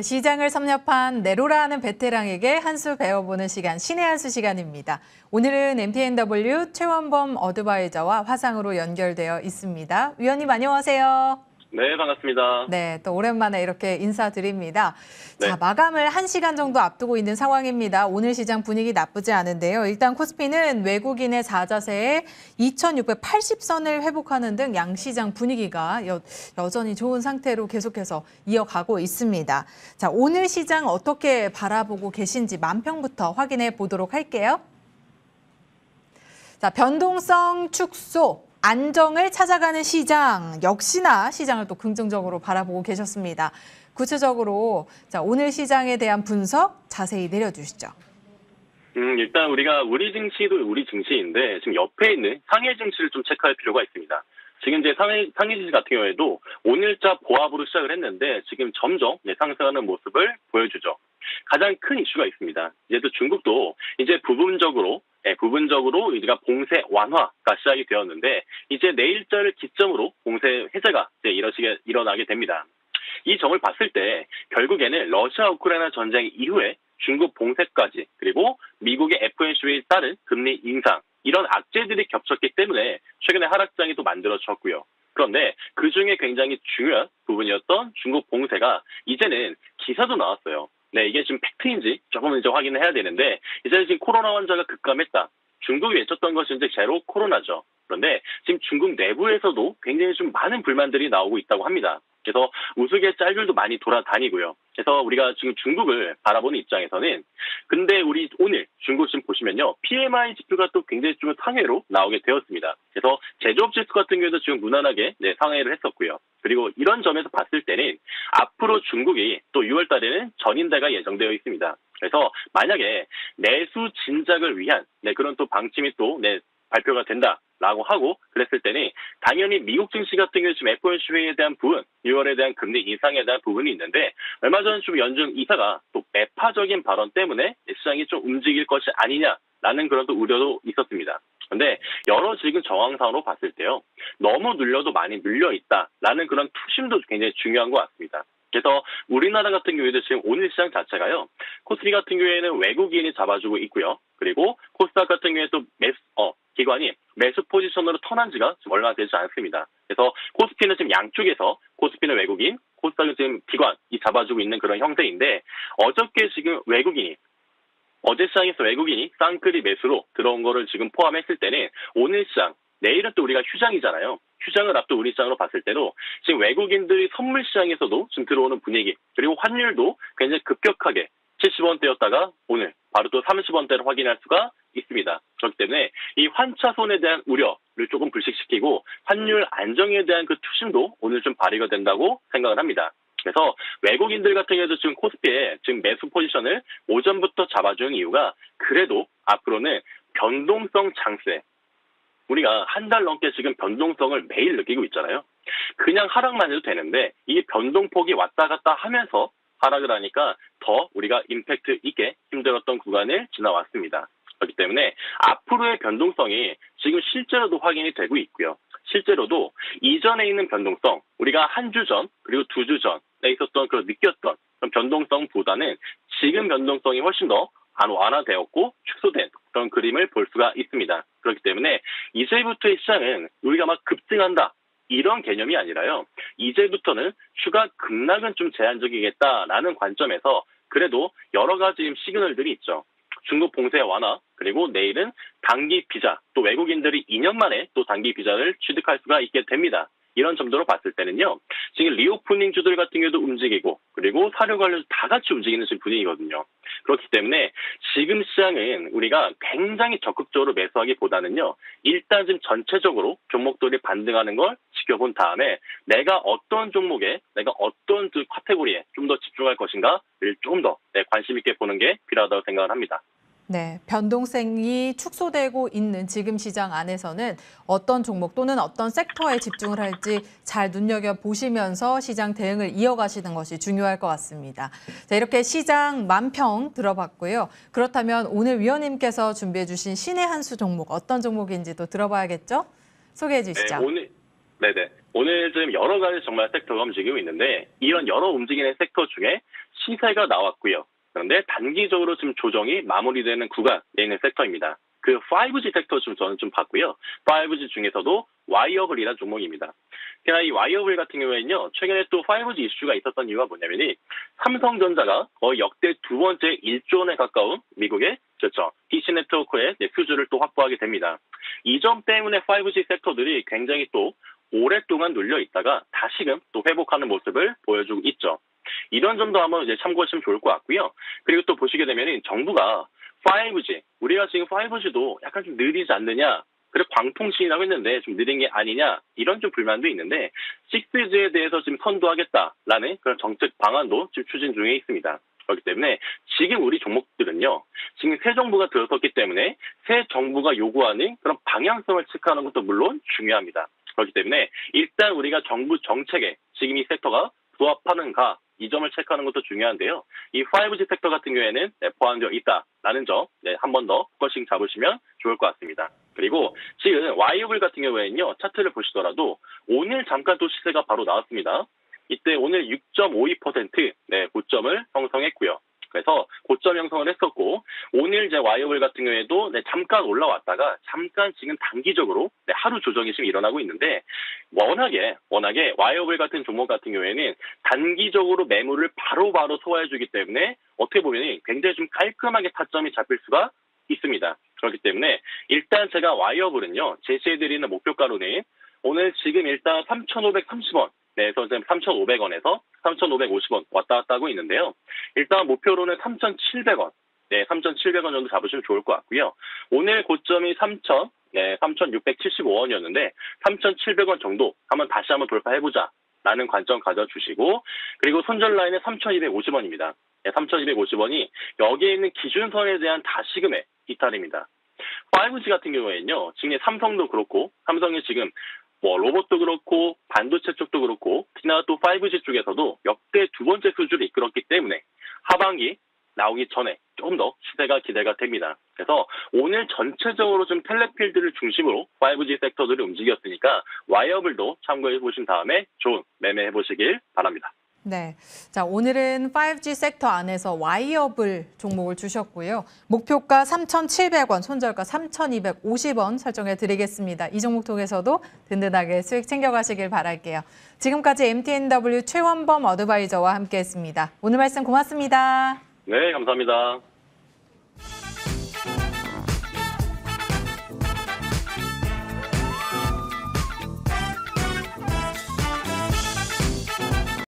시장을 섭렵한 내로라는 베테랑에게 한 수 배워보는 시간, 신의 한 수 시간입니다. 오늘은 MTNW 최원범 어드바이저와 화상으로 연결되어 있습니다. 위원님 안녕하세요. 네, 반갑습니다. 네, 또 오랜만에 이렇게 인사드립니다. 네. 자, 마감을 1시간 정도 앞두고 있는 상황입니다. 오늘 시장 분위기 나쁘지 않은데요. 일단 코스피는 외국인의 사자세에 2680선을 회복하는 등 양시장 분위기가 여전히 좋은 상태로 계속해서 이어가고 있습니다. 자, 오늘 시장 어떻게 바라보고 계신지 만평부터 확인해 보도록 할게요. 자, 변동성 축소. 안정을 찾아가는 시장, 역시나 시장을 또 긍정적으로 바라보고 계셨습니다. 구체적으로 자, 오늘 시장에 대한 분석 자세히 내려주시죠. 일단 우리가 우리 증시도 우리 증시인데 지금 옆에 있는 상해 증시를 좀 체크할 필요가 있습니다. 지금 이제 상해 증시 같은 경우에도 오늘자 보합으로 시작을 했는데 지금 점점 상승하는 모습을 보여주죠. 가장 큰 이슈가 있습니다. 이제 또 중국도 이제 부분적으로 우리가 봉쇄 완화가 시작이 되었는데 이제 내일자를 기점으로 봉쇄 해제가 이제 일어나게 됩니다. 이 점을 봤을 때 결국에는 러시아 우크라이나 전쟁 이후에 중국 봉쇄까지 그리고 미국의 FOMC에 따른 금리 인상 이런 악재들이 겹쳤기 때문에 최근에 하락장이 또 만들어졌고요. 그런데 그중에 굉장히 중요한 부분이었던 중국 봉쇄가 이제는 기사도 나왔어요. 네, 이게 지금 팩트인지 조금 이제 확인을 해야 되는데, 이제 지금 코로나 환자가 급감했다. 중국이 외쳤던 것이 이제 제로 코로나죠. 그런데 지금 중국 내부에서도 굉장히 좀 많은 불만들이 나오고 있다고 합니다. 그래서 우스갯 짤들도 많이 돌아다니고요. 그래서 우리가 지금 중국을 바라보는 입장에서는 근데 우리 오늘 중국 지금 보시면요. PMI 지표가 또 굉장히 좀 상회로 나오게 되었습니다. 그래서 제조업 지수 같은 경우에도 지금 무난하게 상회를 했었고요. 그리고 이런 점에서 봤을 때는 앞으로 중국이 또 6월 달에는 전인대가 예정되어 있습니다. 그래서 만약에 내수 진작을 위한 그런 또 방침이 또 발표가 된다라고 하고 그랬을 때는 당연히 미국 증시 같은 경우 지금 FOMC 회의에 대한 부분, 6월에 대한 금리 인상에 대한 부분이 있는데 얼마 전에 좀 연준 이사가 또 매파적인 발언 때문에 시장이 좀 움직일 것이 아니냐라는 그런 또 우려도 있었습니다. 그런데 여러 지금 정황상으로 봤을 때요. 너무 눌려도 많이 눌려 있다라는 그런 투심도 굉장히 중요한 것 같습니다. 그래서 우리나라 같은 경우에도 지금 오늘 시장 자체가요. 코스피 같은 경우에는 외국인이 잡아주고 있고요. 그리고 코스닥 같은 경우에도 기관이 매수 포지션으로 턴한 지가 지금 얼마 되지 않습니다. 그래서 코스피는 지금 양쪽에서 코스피는 외국인, 코스닥은 지금 기관이 잡아주고 있는 그런 형태인데 어저께 지금 어제 시장에서 외국인이 쌍끌이 매수로 들어온 거를 지금 포함했을 때는 오늘 시장, 내일은 또 우리가 휴장이잖아요. 휴장을 앞둔 우리 시장으로 봤을 때도 지금 외국인들이 선물 시장에서도 지금 들어오는 분위기 그리고 환율도 굉장히 급격하게 70원대였다가 오늘 바로 또 30원대를 확인할 수가 있습니다. 그렇기 때문에 이 환차손에 대한 우려를 조금 불식시키고 환율 안정에 대한 그 투심도 오늘 좀 발휘가 된다고 생각을 합니다. 그래서 외국인들 같은 경우에도 지금 코스피에 지금 매수 포지션을 오전부터 잡아주는 이유가 그래도 앞으로는 변동성 장세 우리가 한 달 넘게 지금 변동성을 매일 느끼고 있잖아요. 그냥 하락만 해도 되는데 이게 변동폭이 왔다 갔다 하면서 하락을 하니까 더 우리가 임팩트 있게 힘들었던 구간을 지나왔습니다. 그렇기 때문에 앞으로의 변동성이 지금 실제로도 확인이 되고 있고요. 실제로도 이전에 있는 변동성, 우리가 한 주 전 그리고 2주 전에 있었던 그런 느꼈던 그런 변동성보다는 지금 변동성이 훨씬 더 완화되었고 축소된 그런 그림을 볼 수가 있습니다. 그렇기 때문에 이제부터의 시장은 우리가 막 급등한다. 이런 개념이 아니라요. 이제부터는 추가 급락은 좀 제한적이겠다라는 관점에서 그래도 여러 가지 시그널들이 있죠. 중국 봉쇄 완화, 그리고 내일은 단기 비자, 또 외국인들이 2년 만에 또 단기 비자를 취득할 수가 있게 됩니다. 이런 점도로 봤을 때는요. 지금 리오프닝 주들 같은 경우도 움직이고 그리고 사료 관련 다 같이 움직이는 지금 분위기거든요. 그렇기 때문에 지금 시장은 우리가 굉장히 적극적으로 매수하기보다는요. 일단 지금 전체적으로 종목들이 반등하는 걸 지켜본 다음에 내가 어떤 종목에 내가 어떤 그 카테고리에 좀 더 집중할 것인가를 좀 더 관심 있게 보는 게 필요하다고 생각을 합니다. 네, 변동성이 축소되고 있는 지금 시장 안에서는 어떤 종목 또는 어떤 섹터에 집중을 할지 잘 눈여겨보시면서 시장 대응을 이어가시는 것이 중요할 것 같습니다. 자, 이렇게 시장 만평 들어봤고요. 그렇다면 오늘 위원님께서 준비해 주신 신의 한 수 종목 어떤 종목인지 또 들어봐야겠죠? 소개해 주시죠. 네네. 오늘 좀 여러 가지 정말 섹터가 움직이고 있는데 이런 여러 움직이는 섹터 중에 시세가 나왔고요. 그런데 단기적으로 지금 조정이 마무리되는 구간에 있는 섹터입니다. 그 5G 섹터 좀 저는 좀 봤고요. 5G 중에서도 와이어블이라는 종목입니다. 그러나 이 와이어블 같은 경우에는요, 최근에 또 5G 이슈가 있었던 이유가 뭐냐면이 삼성전자가 거의 역대 두 번째 1조 원에 가까운 미국의 그렇죠. DC 네트워크의 수주를 또 확보하게 됩니다. 이 점 때문에 5G 섹터들이 굉장히 또 오랫동안 눌려 있다가 다시금 또 회복하는 모습을 보여주고 있죠. 이런 점도 한번 이제 참고하시면 좋을 것 같고요. 그리고 또 보시게 되면 정부가 5G, 우리가 지금 5G도 약간 좀 느리지 않느냐, 그래 광통신이라고 했는데 좀 느린 게 아니냐, 이런 좀 불만도 있는데 6G에 대해서 지금 선도하겠다라는 그런 정책 방안도 지금 추진 중에 있습니다. 그렇기 때문에 지금 우리 종목들은요, 지금 새 정부가 들어섰기 때문에 새 정부가 요구하는 그런 방향성을 체크하는 것도 물론 중요합니다. 그렇기 때문에 일단 우리가 정부 정책에 지금 이 섹터가 부합하는가, 이 점을 체크하는 것도 중요한데요. 이 5G 섹터 같은 경우에는 포함되어 있다라는 점 한 번 더 포커싱 잡으시면 좋을 것 같습니다. 그리고 지금 와이어블 같은 경우에는요, 차트를 보시더라도 오늘 잠깐 또 시세가 바로 나왔습니다. 이때 오늘 6.52% 고점을 형성했고요. 그래서 고점 형성을 했었고, 오늘 이제 와이어블 같은 경우에도 잠깐 올라왔다가 잠깐 지금 단기적으로 하루 조정이 지금 일어나고 있는데, 워낙에 와이어블 같은 종목 같은 경우에는 단기적으로 매물을 바로바로 소화해주기 때문에 어떻게 보면 굉장히 좀 깔끔하게 타점이 잡힐 수가 있습니다. 그렇기 때문에 일단 제가 와이어블은요, 제시해드리는 목표가로는 오늘 지금 일단 3,530원, 그래서 지금 3,500원에서 3,550원 왔다 갔다 하고 있는데요. 일단 목표로는 3,700원, 3,700원 정도 잡으시면 좋을 것 같고요. 오늘 고점이 3,675원이었는데 3,700원 정도 다시 한번 돌파해보자라는 관점 가져주시고, 그리고 손절 라인은 3,250원입니다. 3,250원이 여기에 있는 기준선에 대한 다시금의 이탈입니다. 5G 같은 경우에는요, 지금 삼성도 그렇고, 삼성이 지금 로봇도 그렇고 반도체 쪽도 그렇고 특히나 또 5G 쪽에서도 역대 두 번째 수주를 이끌었기 때문에 하반기 나오기 전에 좀 더 시세가 기대가 됩니다. 그래서 오늘 전체적으로 좀 텔레필드를 중심으로 5G 섹터들이 움직였으니까 와이어블도 참고해 보신 다음에 좋은 매매해 보시길 바랍니다. 네. 자, 오늘은 5G 섹터 안에서 와이어블 종목을 주셨고요. 목표가 3,700원, 손절가 3,250원 설정해 드리겠습니다. 이 종목 통해서도 든든하게 수익 챙겨가시길 바랄게요. 지금까지 MTNW 최원범 어드바이저와 함께했습니다. 오늘 말씀 고맙습니다. 네, 감사합니다.